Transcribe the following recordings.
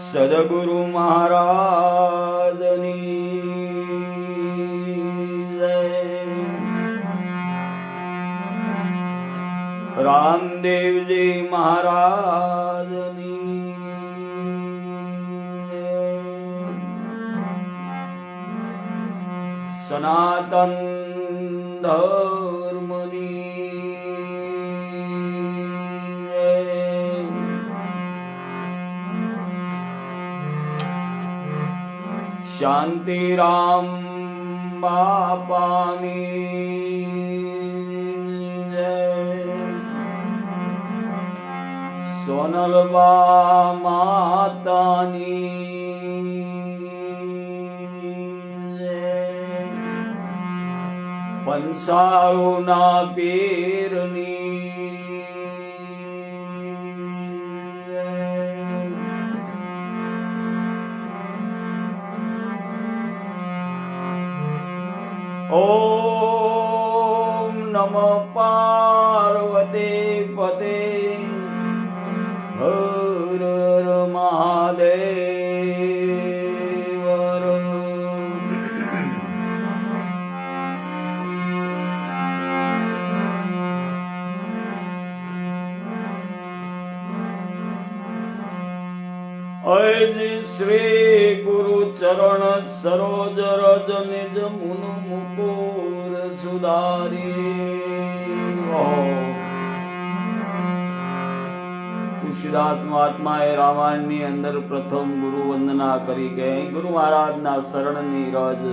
સદગુરુ મહારાજની જય. રામદેવજી મહારાજની જય. સનાતન ધર્મની શાંતિરામ બાપાની જય. સોનલબા માતાની જય. પંસાળુના પીરની ઓમ નમઃ પાર્વતી પતે હર હર મહાદેવ. અયજી શ્રી ગુરુ ચરણ સરોજ રજ નિજ મુન મુકુર સુધારી. તુલસીદાસ મહાત્માએ રામાયણની અંદર પ્રથમ ગુરુ વંદના કરી કે ગુરુ મહારાજના શરણની રજ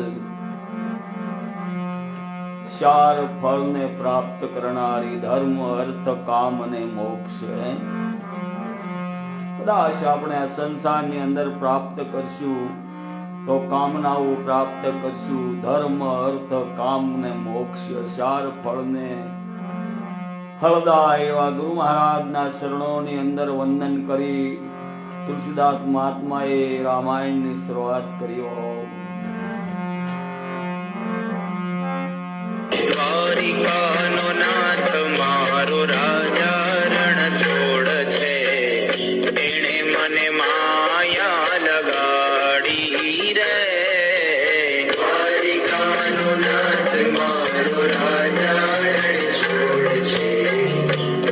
ચાર ફળને પ્રાપ્ત કરનારી ધર્મ અર્થ કામ અને મોક્ષ. કદાચ આપણે આ સંસારની અંદર પ્રાપ્ત કરશું તો કામનાઓ પ્રાપ્ત કરશું. ધર્મ અર્થ કામ ને મોક્ષ ચાર ફળને ફળદાય એવા ગુરુ મહારાજના શરણોની અંદર વંદન કરી તુલસીદાસ મહાત્માએ રામાયણની શરૂઆત કર્યો. દ્વારિકાનો નાથ મારો રાજા રણ છોડ છે, તેણે મને માયા લગાડી રે. દ્વારિકાનો નાથ મારો રાજા રણ છોડ છે,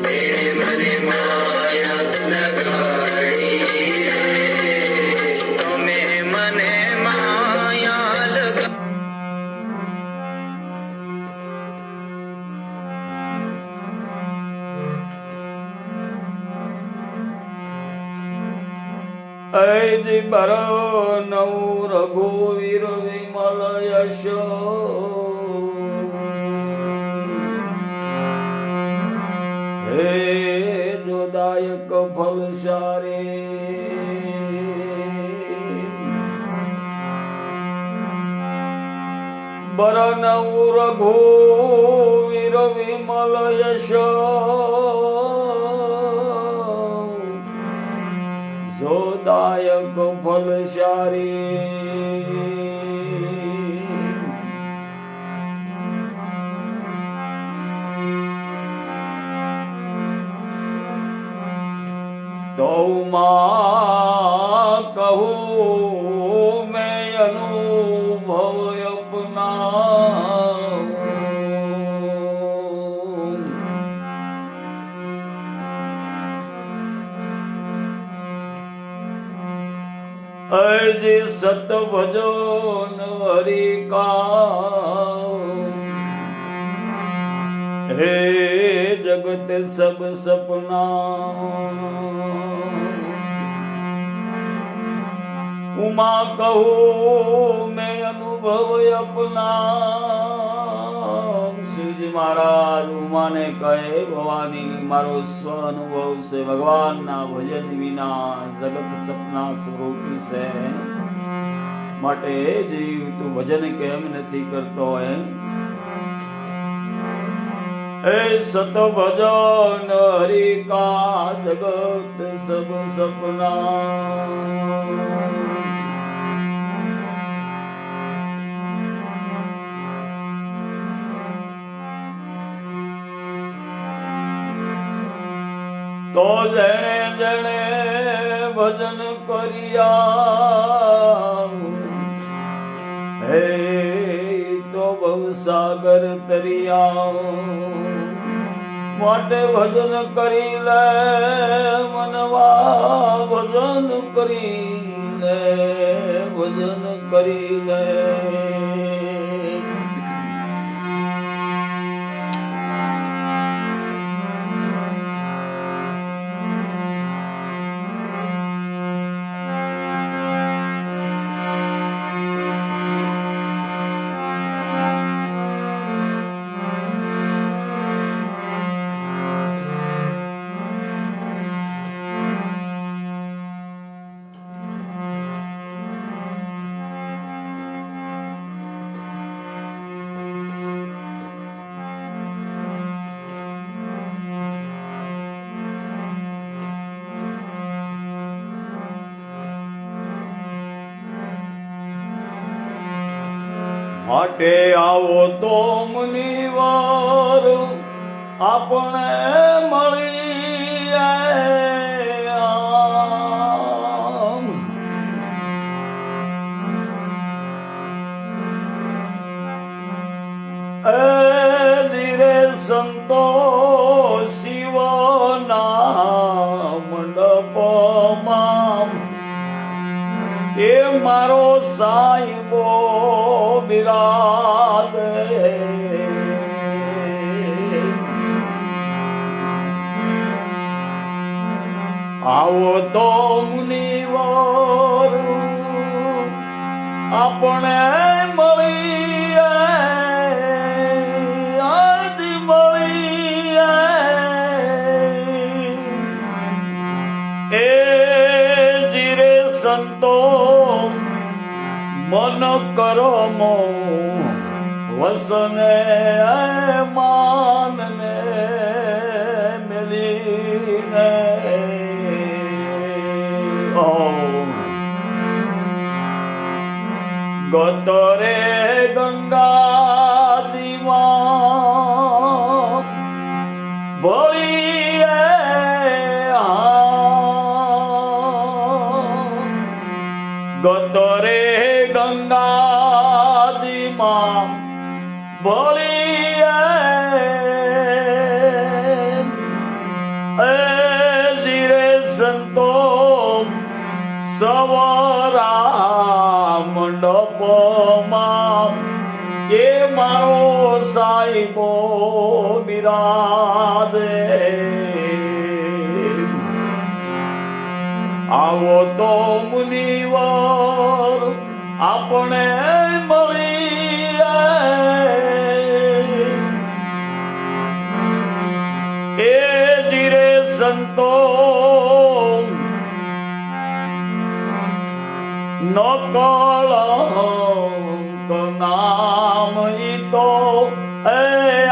તેણે મને માયા લગાડી રે. તમે મને માયા લગાડી ऐ बर नौ रघुवीर विमल यश. हे जोदायक फल सारे बर नौ रघुवीर विमल यश. जोदायक फल सारी तो मां कहूँ मैं अनुभव अपना. अजि सत भजो हरि का, हे जगत सब सपना. उमा कहूँ मैं अनुभव अपना. શ્રીજી મહારાજ ઉમાને કહે ભવાની મારો સ્વ અનુભવ છે, ભગવાનના ભજન વિના જગત સપના સ્વરૂપી છે. માટે જીવ તું ભજન કેમ નથી કરતો? એ સત ભજન હરિ કા જગત સબ સપના. તો જણે જણે ભજન કર્યા હે તો ભવસાગર તરિયા માટે ભજન કરી લે મનવા ભજન કરી લે ભજન કરી લે માટે આવો તો મુનિવાર આપણે મળીએ આમ. એ ધીરે સંતો શિવના મંડપમાં એ મારો સાહેબો બિરાજે આવો તો મુનિવર આપણે મળીએ આજ મળીએ એ જીરે સંતો મન કરમો વસને માનને મિલીને ગતરે ગંગાજીમાં ભળીએ ગતરે ગંગાજીમાં ભળીએ એ જીરે સંતો સવરા મંડપમાં એ મારો સાહેબો બિરાજે આવો તો મુનિવર આપણે મળીએ એ જીરે સંતો નકળંક નામ ઈ તો એ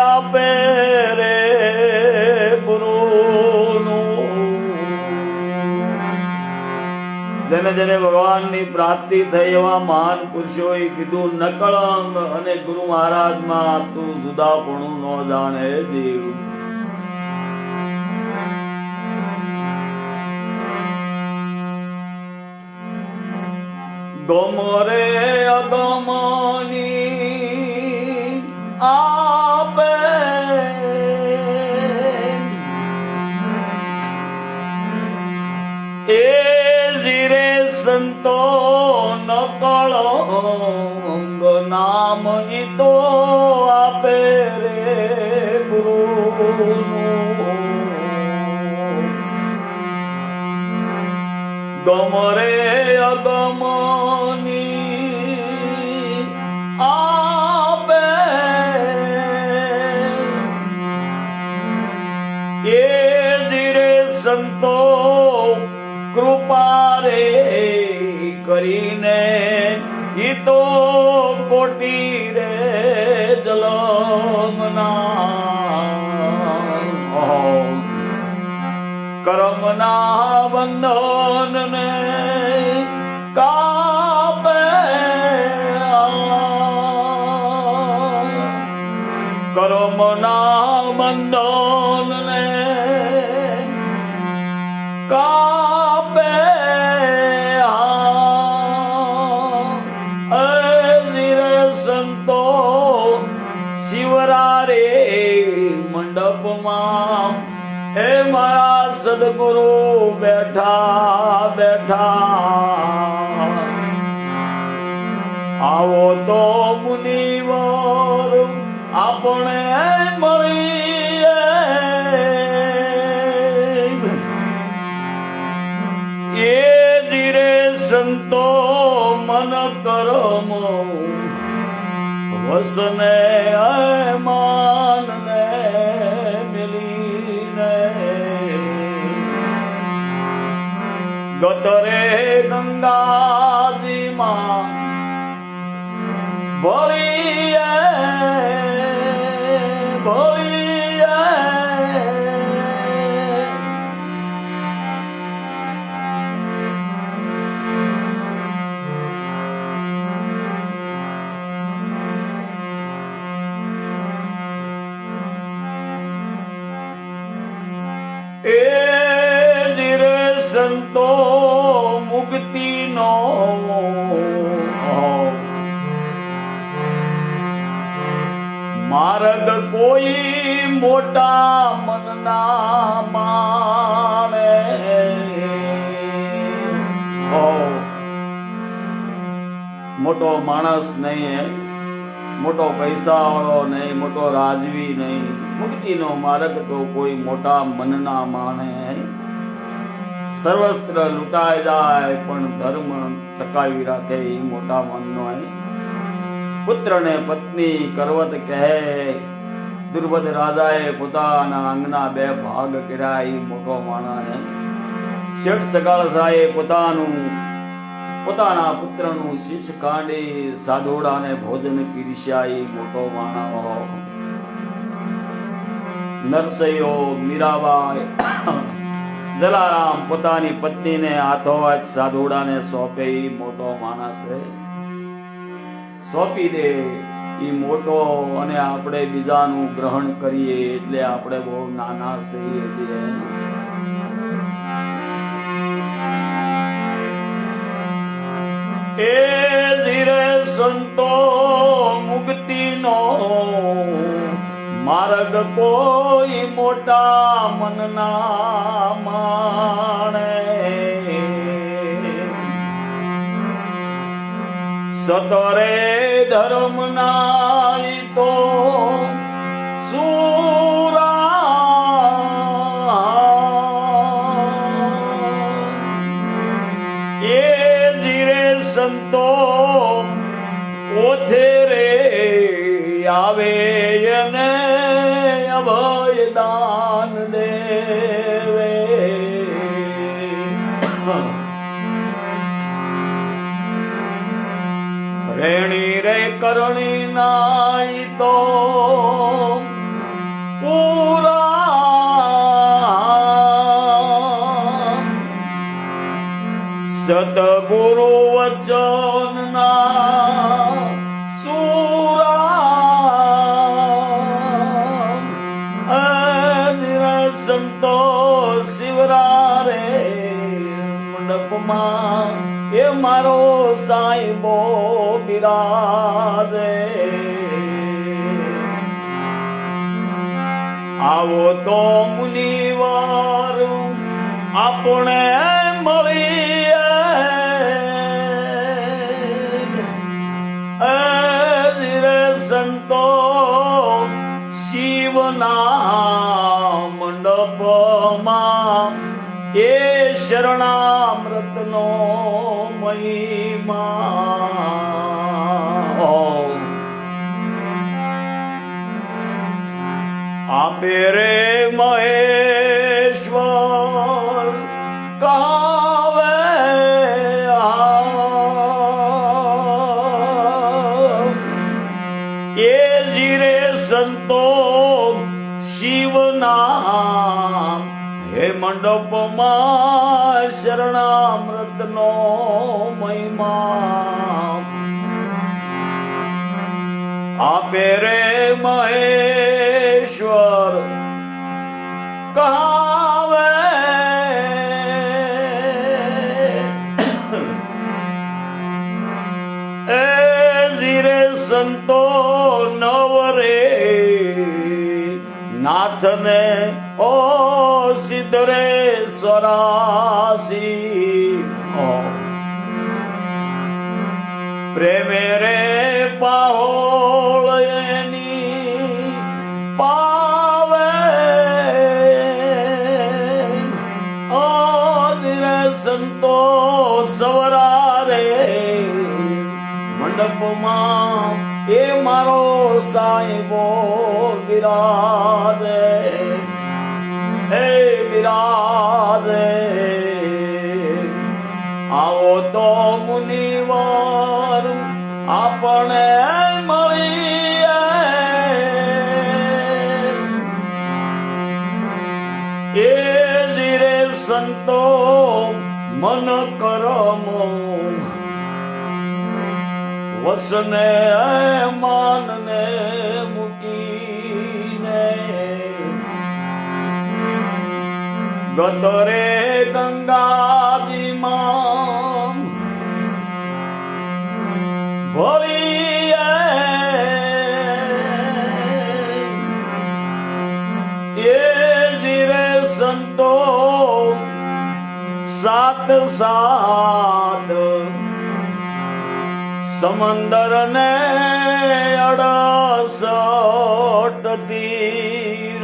આપે રે ગુરુનું જેને જેને ભગવાનની પ્રાપ્તિ થઈ એવા મહાન પુરુષોએ કીધું નકળંક અને ગુરુ મહારાજમાં તું જુદાપણું ન જાણે જીવ ગમરે અગમની આપે એ જીરે સંતો નકળંગ નામ ઈ તો આપે રે ગુરુનું ગમરે અગમની આપે એ ધીરે સંતો કૃપા રે કરીને ઈ તો કોટી રે જલમના કર્મના બંધનને કાપે કર્મના બંધનને કાપે સદગુરુ બેઠા બેઠા આવો તો મુનિવર આપણે મળીએ એ ધીરે સંતો મન કરમ વસને માનને મિલીને ગતરે ગંગાજીમાં ભળીએ ભળીએ એ ધીરે સંતો મુક્તિનો માર્ગ કોઈ મોટા મનના માણે મોટો માણસ નહીં, મોટો પૈસા વાળો નહીં, મોટો રાજવી નહીં. મુક્તિનો માર્ગ તો કોઈ મોટા મનના માણે. સર્વસ્ત્ર લૂંટાઈ જાય પણ ધર્મ ટકાવી રાખે એ મોટા મનનો. પુત્ર ને પત્ની કરવત કહે, દુર્બદ રાજાએ પોતાના અંગના 2 ભાગ કર્યા એ મોટો માણસ. શેઠ સગાળસાએ પોતાના પુત્રનું શીશ કાઢી સાધોડાને ભોજન પીરસ્યા એ મોટો માણસ. નરસૈયો, મીરાબાઈ, જલારામ પોતાની પત્નીને હાથોહાથ સાધોડાને સોંપે એ મોટો માણસ છે. સોંપી દે એ મોટો. અને આપણે બીજાનું ગ્રહણ કરીએ એટલે આપણે બહુ નાના છીએ. એ ધીરે સંતો મુક્તિનો માર્ગ કોઈ મોટા મનના માણે. સતરે ધર્મના તો સુરા એ ધીરે સંતો ઓથે રે આવે એને અભય દાન દેવે. રેણી રે કરણી નાઈ તો પૂરા સદગુરુ વચન ના સુરા સંતો શિવરા રે મંડપમાં એ મારો સાહેબો બિરાજે. આવો તો મુનિવાર આપણે મળીએ ધીરે સંતો શિવના મંડપમાં એ શરણામૃતનો મહિમા. આપે રે મહેશ્વર કાવે એ ધીરે સંતો શિવના હે મંડપમાં શરણામૃતનો મહિમા. આપે રે મહેશ્વર કાવે એ ધીરે સંતો નવરે નાથને ઓ સિદ્ધરેશ્વરાસી પ્રેમે રે પાહોળ એની પાવે ધીરે સંતો સવરા રે મંડપમાં એ મારો સાહેબો બિરાજે હે બિરાજે આવો તો મુનિવાર આપણે મળીએ એ ધીરે સંતો મન કરમો વસને માનને મૂકીને ગતરે ગંગાજીમાં ભળીએ એ ધીરે સંતો સાત સાત સમંદર ને 68 તીર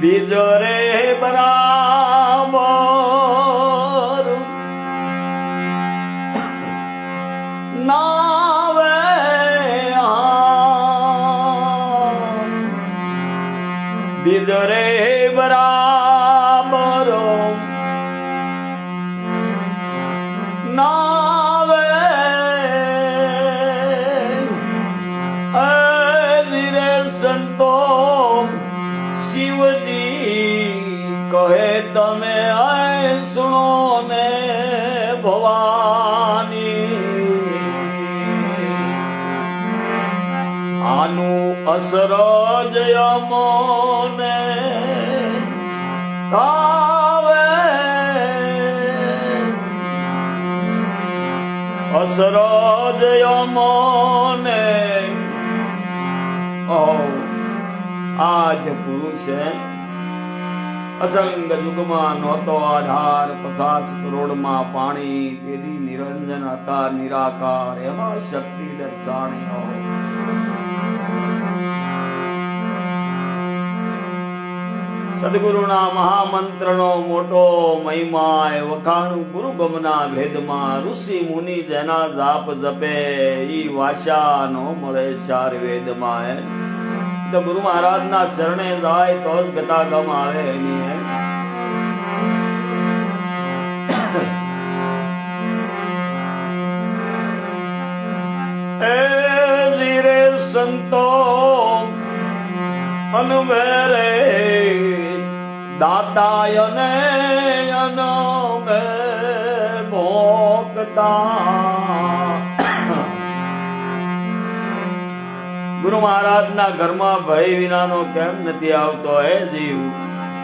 બીજો રે બરાબર નાવે બીજો રે બરાબર નાવે ધીરે સંતો શિવજી કહે તમે સુનો ને ભવાની આનું અસર જયમોને કાવે અસર જયમોને આજ પુરુષ અસંગ યુગમાં નહોતો આધાર 50 કરોડમાં પાણી તેથી નિરંજન હતા નિરાકાર એમાં શક્તિ દર્શાણી સદગુરુના મહામંત્રનો મોટો મહિમા એ વખાણું ગુરુ ગમના ભેદમાં ઋષિ મુનિ જેના જાપ જપે ઈ વાશા નો મળે ચાર વેદમાં તો ગુરુ મહારાજ ના શરણે જાય તો જ ગતાગમ આવે એની એ ધીરે સંતો અનવેરે દાતાય ને અનમે ભોગતા ગુરુ મહારાજ ના ઘરમાં ભય વિનાનો કેમ નથી આવતો હે જીવ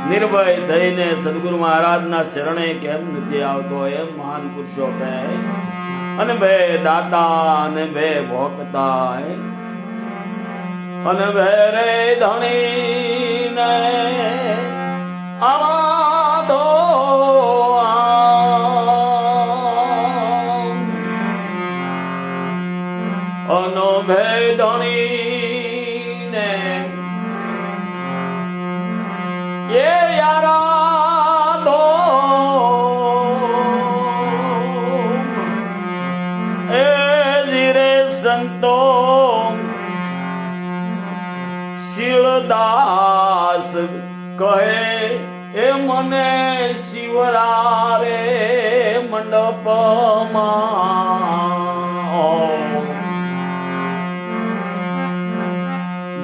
નિર્ભય થઈને સદગુરુ મહારાજ ના શરણે કેમ નથી આવતો એમ મહાન પુરુષો કહે અને બે દાતા અને બે ભોગતા અને બે રે ધણી ને આવા દો અનો ભે ધણી ને એ યારા દો એ ધીરે સંતો શીલદાસ કહે એ મને શિવરારે મંડપમાં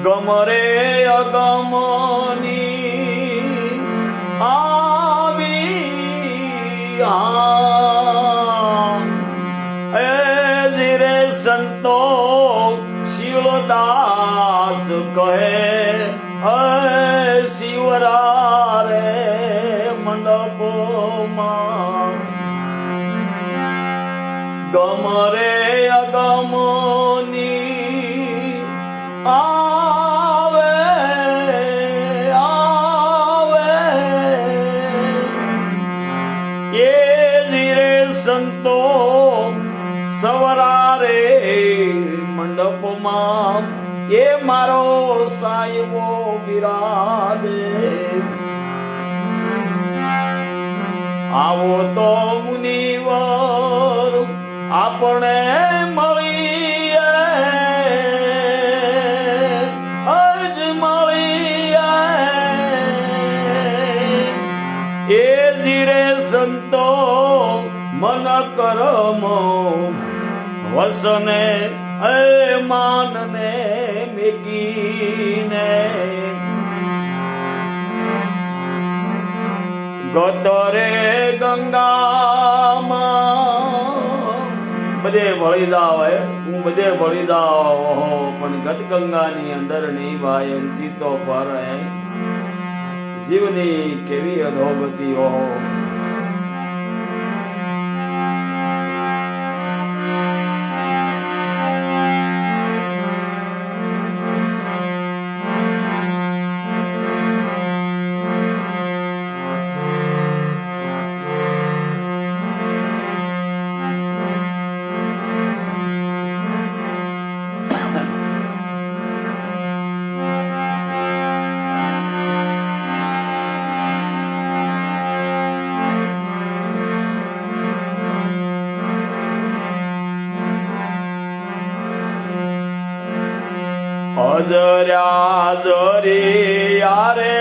ગમરે અગમની આવી એ ધીરે સંતો શિવદાસ કહે શિવરારે મંડપમાં ગમરે અગમ મારો સાયવો બિરાજે આવો તો મુનિવર આપણે મળીએ અજ મળીએ એ ધીરે સંતો મન કરમો વસને એ માનને મેકીને ગતરે ગંગામાં બધે ભળી જાવ હું બધે ભળી જાવ પણ ગત ગંગાની અંદર નહીં ભાઈ એનથી તો પર જીવની કેવી અધોગતિ ઓહો અજર્યા જરી યારે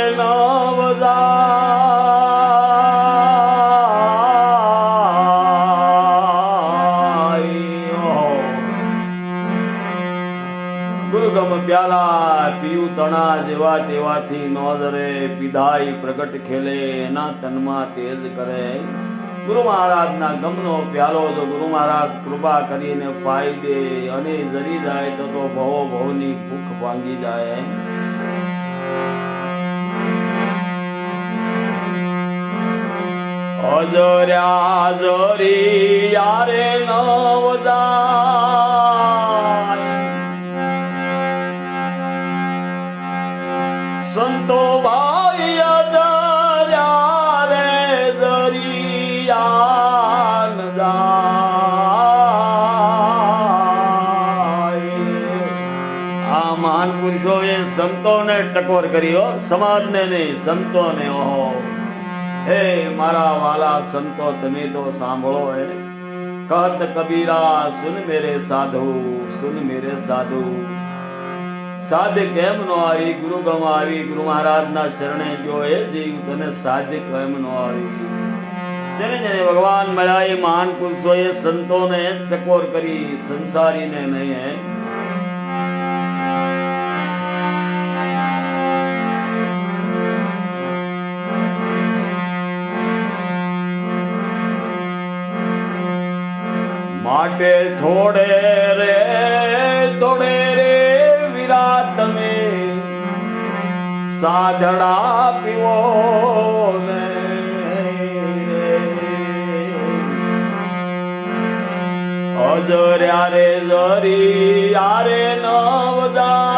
ગુરુગમ પ્યાલા પીયું તણા જેવા તેવાથી નોંધરે પીધાઈ પ્રગટ ખેલે એના તનમાં તેજ કરે ગુરુ મહારાજના ગમનો પ્યાલો તો ગુરુ મહારાજ કૃપા કરીને પાઈ દે અને જરી જાય તો ભવની ભૂખ ભાંગી જાય અજર્યા જરી યારે નવદાય સંતો ભાઈ અજર્યા રે દરિયાન જાય આ મહાન પુરુષોએ સંતોને ટકોર કર્યો સમાજને નહીં સંતોને ઓહો હે મારા વાલા સંતો તમે તો સાંભળો હે કહત કબીરા સુન મેરે સાધુ સુન મેરે સાધુ સાધ કેમ નો આવી ગુરુ ગમ આવી ગુરુ મહારાજ ના શરણે જો એ જીવ તને સાધ કેમ નો આવી જેને જેને ભગવાન મળ્યા એ મહાન પુરુષોએ સંતોને ટકોર કરી સંસારીને નહીં હે માટે થોડે રે વીરા તમે સાધડા પીવો ને અજર્યા રે જરી યારે નવદાય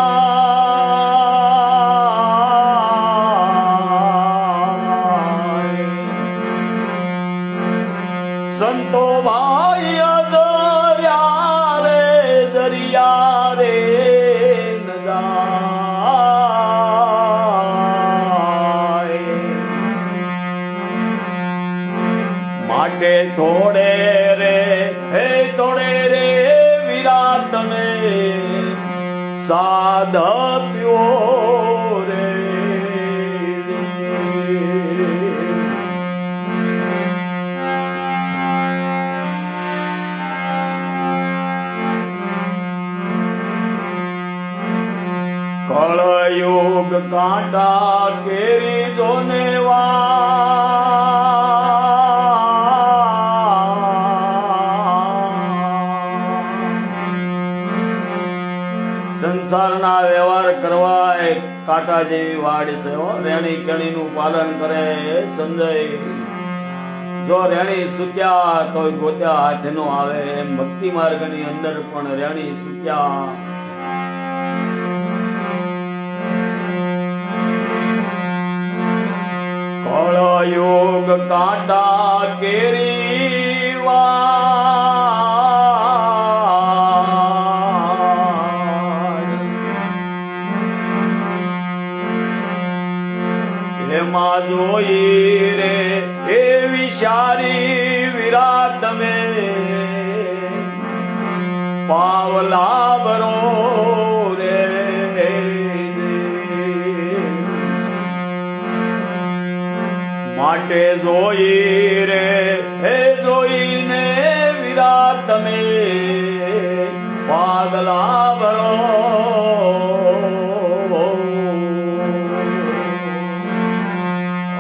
સંતો ભાઈ અજર્યા રે દરિયા રે માટે થોડે રે વીરા તમે સાધ પ્યો રે કળયુગ કાંટા કેરી જોને સંસારના વ્યવહાર કરવા એ કાંટા જેવી વાડ છે રેણી કેણી નું પાલન કરે સંજય જો રેણી સુક્યા તો ગોત્યા હાથ નો આવે એમ ભક્તિ માર્ગ ની અંદર પણ રેણી સુક્યા કળયુગ કાંટા કેરી એમાં જોઈ રે એવી સારી વિરાટ તમે પાવલા ભરો રે માટે જોઈ રે હે જોઈને વિરાટ તમે પાગલા ભરો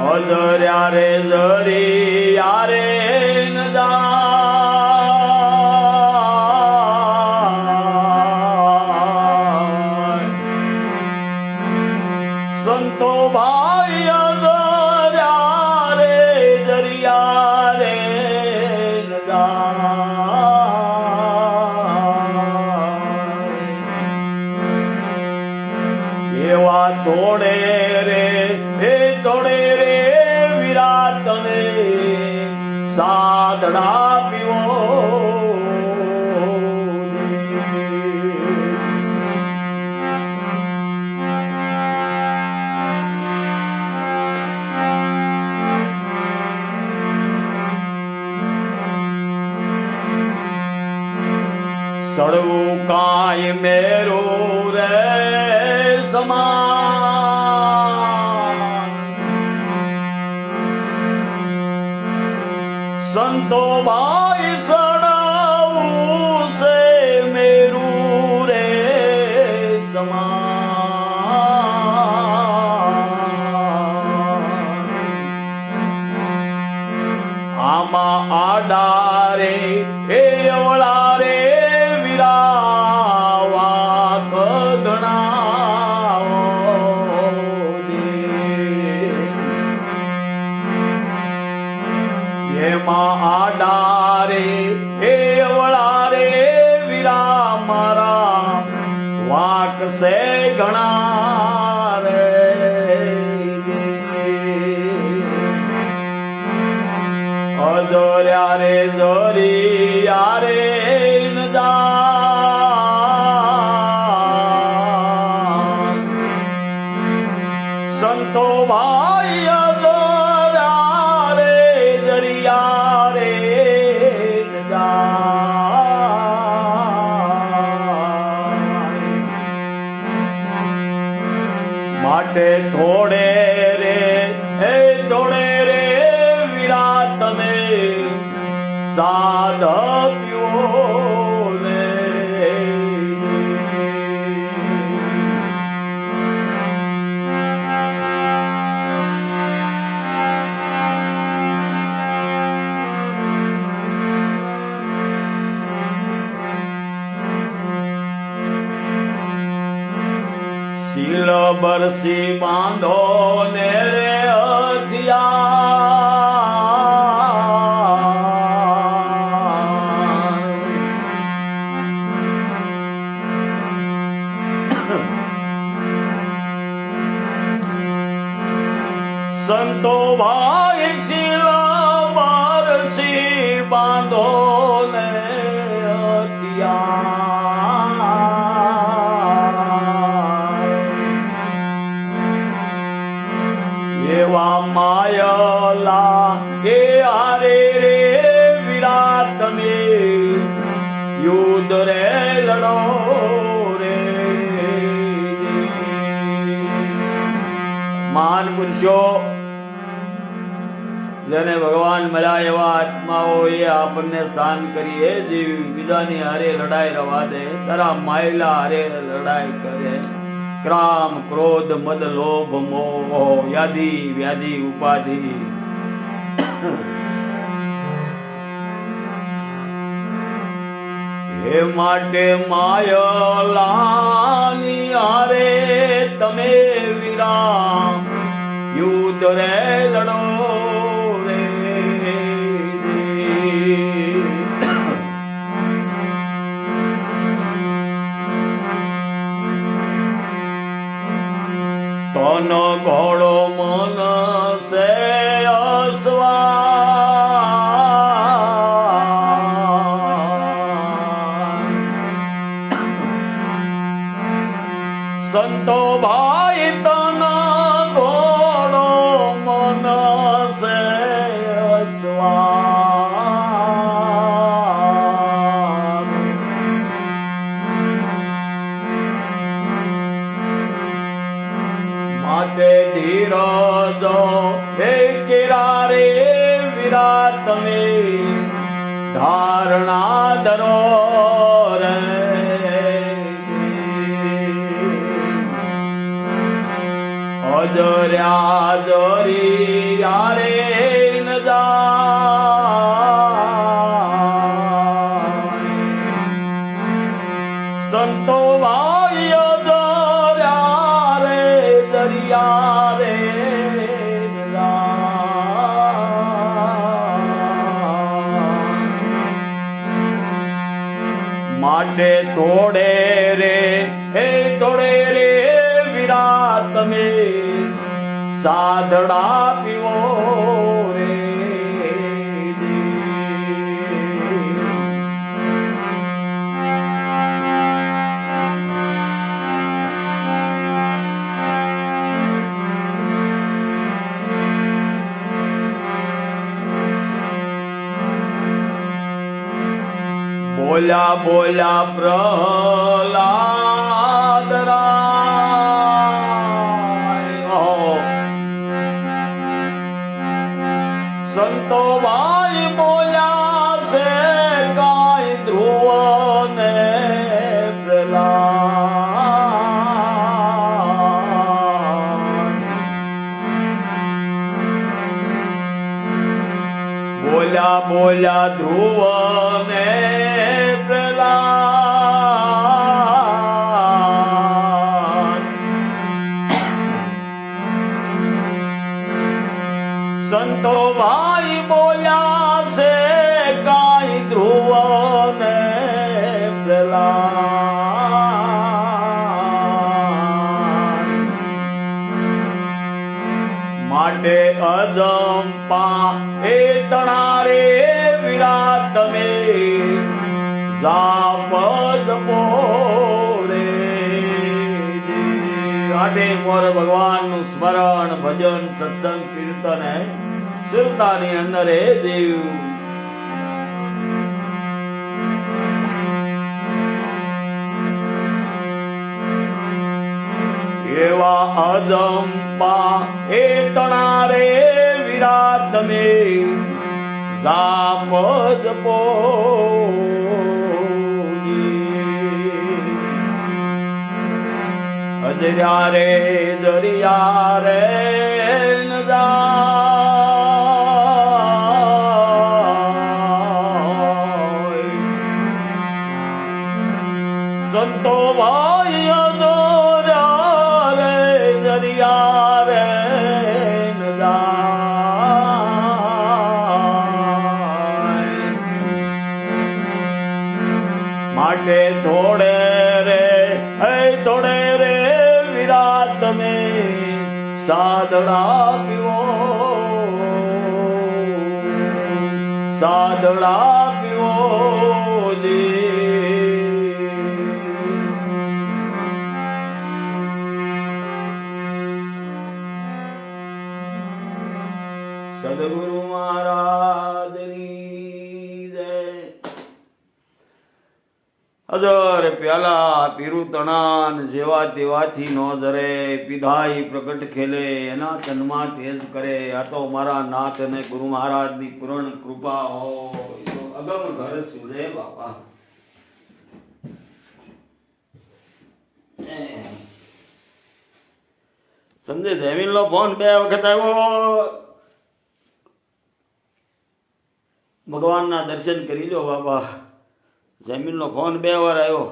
અજર્યા રે જરિયા રે ન જાય સંતો ભાઈ અજર્યા રે જરિયા રે ન જાય એવા તોડે રે એ તોડે રે વિરાટ તમે સાધડા પીવો સડવું કાય મેરું રે સમાન સંતો ભાઈ સડાવું છે મેરું રે સમાન આમાં આડા રે એ અવળા રે વિરાવા કગણાઓ એમાં આડા રે એ અવળા રે વીરા મારા વાક સે ઘણા રે અજર્યા રે જરિયા રે ન જાય સંતો ભાઈ અજર્યા રે જરિયા રે ન જાય માટે થોડે રે હે થોડે રે વિરાટ તમે સાધ પીવો ને શીલ બરસી બાંધો ને રે સંતો ભાઈ શીલ બરસી બાંધો ને એવા માયલા એ હારે રે વિરાટ તમે યુદ્ધ રે લડો રે મહાન પુરુષો જેને ભગવાન મળ્યા એવા આત્માઓ એ આપણને શાંત કરી એ જીવ બીજાની હારે લડાઈ રવા દે તારા માયલા હારે લડાઈ કરે ક્રામ ક્રોધ મદ લોભ મોહ યાધિ વ્યાધિ ઉપાધિ હે માટે માયલાની હારે તમે વિરામ યુદ્ધ રે લડો રે તન ઘોડો મન સે અસવાન સંતો ભાઈ તન ઘોડો જો હે કેરા રે વિરા તમે ધારણા ધરો રે અજર્યા જરિયા રે ન જાય સંતો ભાઈ અજર્યા રે દરિયા રે ન જાય માટે તોડે રે હે તોડે રે વિરા તમે સાધડા પીવો રે બોલ્યા બોલ્યા પ્રહલાદ રાય સંતો ભાઈ બોલ્યા છે કાય ધ્રુવ ને પ્રહલાદ બોલ્યા બોલ્યા ધ્રુવ ને પ્રહલાદ સંતો ભાઈ બોલ્યા છે કાય ધ્રુવ ને પ્રહલાદ માટે અજંપા એ તણારે વિરા તમે જાપ જપો રે આઠે મોર ભગવાનનું સ્મરણ ભજન સત્સંગ કીર્તન હે સુરતાની અંદર હે દેવ એવા અજંપા એ તણારે વિરા તમે જાપ જપો અજર્યા રે દરિયા રે ન જાય સંતો ભાઈ અજર્યા રે દરિયા રે ન જાય માટે થોડે રે હે થોડે રે વિરા તમે સાધડા પીવો સાધડા પીવો દે સદગુરુ મહારાજની જય અજર પ્યાલા પીરુ તણાન જેવા તેવાથી નો જરે પીધાઈ પ્રગટ ખેલે એના તનમાં તેજ કરે આ તો મારા નાથ અને ગુરુ મહારાજની પૂર્ણ કૃપા હોય તો અગમ ઘર સુજે બાપા સંજય જમીન નો ફોન 2 વખત આવ્યો ભગવાનના દર્શન કરી લો બાપા જમીનનો ફોન 2 વાર આવ્યો